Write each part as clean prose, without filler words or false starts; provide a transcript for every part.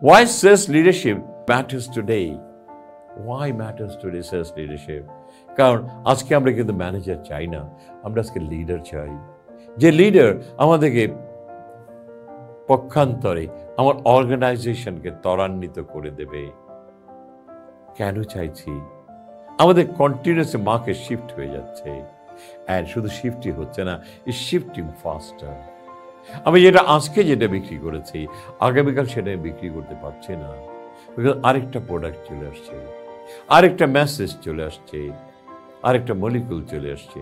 Why sales leadership matters today? Why matters today sales leadership? কারণ আজকে আমরা কিন্তু ম্যানেজার চাই না, আমরা আজকে লিডার চাই। যে লিডার আমাদেরকে পক্ষান্তরে আমার অর্গানাইজেশনকে ত্বরান্বিত করে দেবে। কেন চাইছি? আমাদের কন্টিনিউয়াসলি মার্কেট শিফট হয়ে যাচ্ছে, অ্যান্ড শুধু শিফটই হচ্ছে না, ইজ শিফটিং ফাস্টার। আমি আজকে যেটা বিক্রি করেছি, আগামীকাল সেটা বিক্রি করতে পারছি না, বিকজ আরেকটা প্রোডাক্ট চলে আসছে, আরেকটা মেসেজ চলে আসছে, আরেকটা মলিকুল চলে আসছে।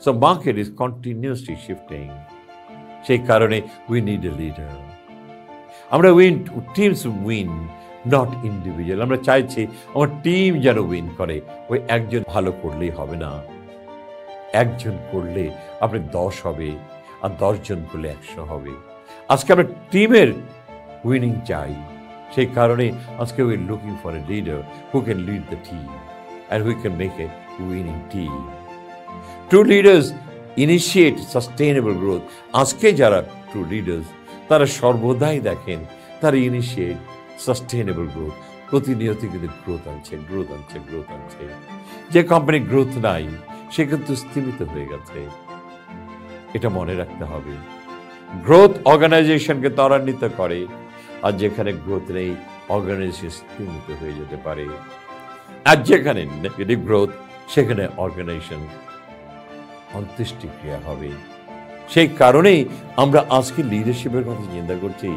So market is continuously shifting. সেই কারণে উই নিড এ লিডার। আমরা টিমস উইন, নট ইন্ডিভিজুয়াল। আমরা চাইছি আমার টিম যেন উইন করে। ওই একজন ভালো করলেই হবে না, একজন করলে আপনি 10 হবে, আর 10 জন করলে 100 হবে। আজকে আমরা টিমের উইনিং চাই। সেই কারণে আজকে we looking for a leader who can lead the team and who can make a winning team. True leaders initiate sustainable growth. আজকে যারা ট্রু লিডার্স, তারা সর্বদাই দেখেন তারা ইনিশিয়েট সাস্টেইনেবল গ্রোথ। প্রতিনিয়ত কিন্তু গ্রোথ আনছে। যে কোম্পানি গ্রোথ নাই, সে কিন্তু স্থিমিত হয়ে গেছে। এটা মনে রাখতে হবে। গ্রোথ অর্গানাইজেশনকে ত্বরান্বিত করে, আর যেখানে গ্রোথ নেই, অর্গানাইজেশন স্থিমিত হয়ে যেতে পারে। আর যেখানে নেগেটিভ গ্রোথ, সেখানে অর্গানাইজেশন অন্ত্যেষ্টিক্রিয়া হবে। সেই কারণেই আমরা আজকে লিডারশিপের কথা চিন্তা করছি,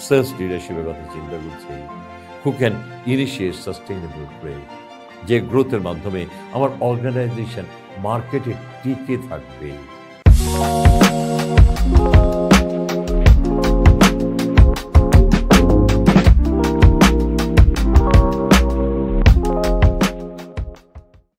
সেলস লিডারশিপের কথা চিন্তা করছি। Who can initiate sustainable growth, যে গ্রোথের মাধ্যমে আমার অর্গানাইজেশন মার্কেটে টিকে থাকবে।